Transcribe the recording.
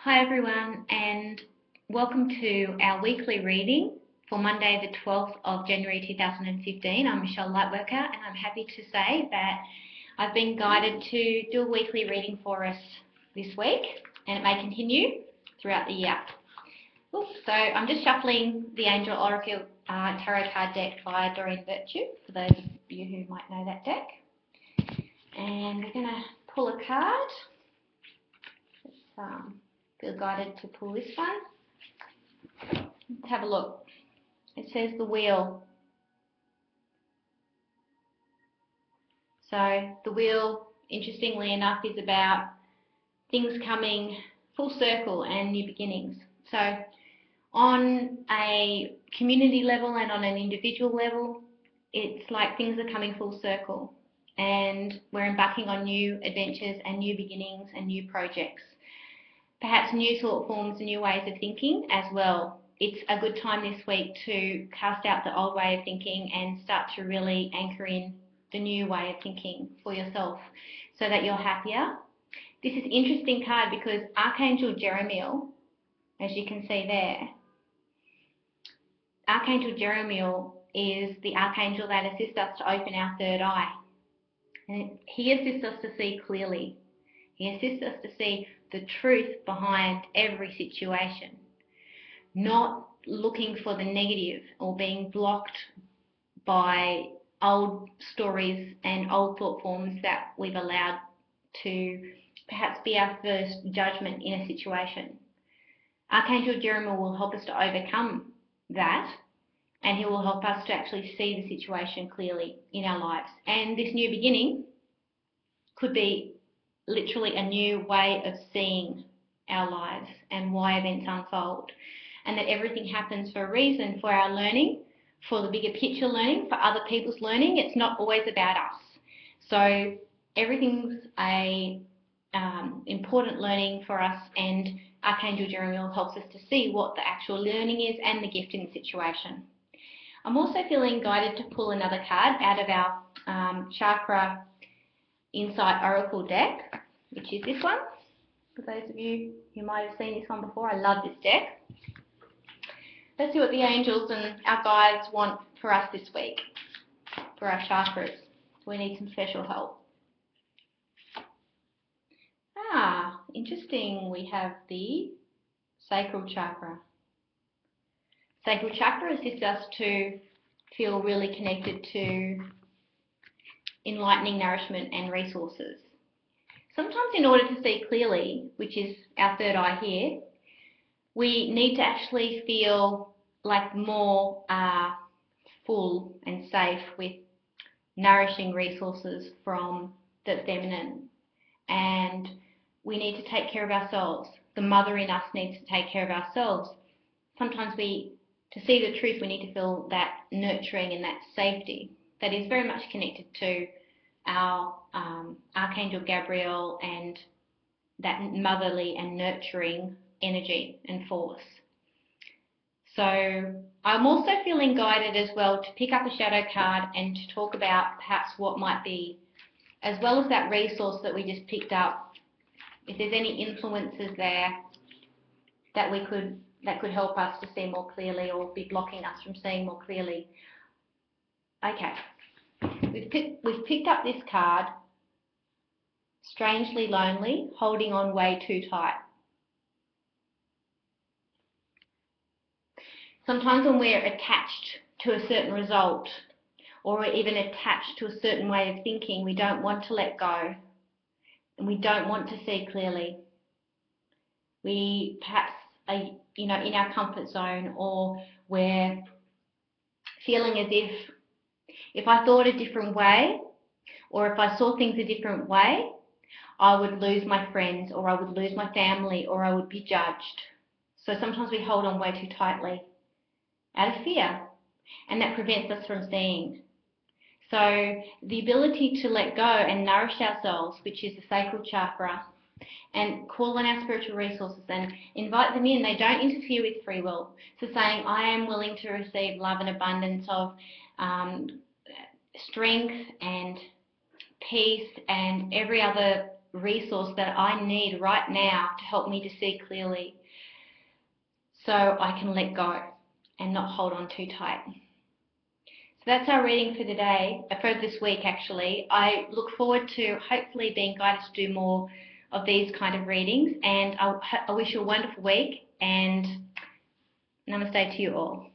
Hi everyone, and welcome to our weekly reading for Monday the 12th of January 2015. I'm Michelle Lightworker, and I'm happy to say that I've been guided to do a weekly reading for us this week, and it may continue throughout the year. So I'm just shuffling the Angel Oracle Tarot card deck by Doreen Virtue, for those of you who might know that deck. And we're going to pull a card. Let's feel guided to pull this one. Let's have a look. It says the wheel. So the wheel, interestingly enough, is about things coming full circle and new beginnings. So on a community level and on an individual level, it's like things are coming full circle and we're embarking on new adventures and new beginnings and new projects. Perhaps new thought forms, new ways of thinking as well. It's a good time this week to cast out the old way of thinking and start to really anchor in the new way of thinking for yourself so that you're happier. This is an interesting card because Archangel Jeremiel, as you can see there, Archangel Jeremiel is the archangel that assists us to open our third eye. And he assists us to see clearly. He assists us to see the truth behind every situation, not looking for the negative or being blocked by old stories and old thought forms that we've allowed to perhaps be our first judgment in a situation. Archangel Jeremiel will help us to overcome that, and he will help us to actually see the situation clearly in our lives. And this new beginning could be literally a new way of seeing our lives and why events unfold, and that everything happens for a reason, for our learning, for the bigger picture learning, for other people's learning. It's not always about us. So everything's a important learning for us, and Archangel Jeremiel helps us to see what the actual learning is and the gift in the situation. I'm also feeling guided to pull another card out of our Chakra Insight Oracle deck, which is this one. For those of you who might have seen this one before, I love this deck. Let's see what the angels and our guides want for us this week, for our chakras. We need some special help. Interesting. We have the sacral chakra. Sacral chakra assists us to feel really connected to enlightening nourishment and resources. Sometimes in order to see clearly, which is our third eye here, we need to actually feel like more full and safe with nourishing resources from the feminine. And we need to take care of ourselves. The mother in us needs to take care of ourselves. Sometimes to see the truth, we need to feel that nurturing and that safety that is very much connected to our Archangel Gabriel and that motherly and nurturing energy and force. So I'm also feeling guided as well to pick up a shadow card and to talk about perhaps what might be, as well as that resource that we just picked up, if there's any influences there that could help us to see more clearly or be blocking us from seeing more clearly. Okay. We've picked up this card, strangely lonely, holding on way too tight. Sometimes when we're attached to a certain result or we're even attached to a certain way of thinking, we don't want to let go and we don't want to see clearly. We perhaps are, in our comfort zone, or we're feeling as if I thought a different way, or if I saw things a different way, I would lose my friends, or I would lose my family, or I would be judged. So sometimes we hold on way too tightly out of fear, and that prevents us from seeing. So the ability to let go and nourish ourselves, which is the sacral chakra, and call on our spiritual resources and invite them in. They don't interfere with free will. So saying, I am willing to receive love and abundance of strength and peace and every other resource that I need right now to help me to see clearly, so I can let go and not hold on too tight. So that's our reading for today, for this week actually. I look forward to hopefully being guided to do more of these kind of readings, and I wish you a wonderful week, and namaste to you all.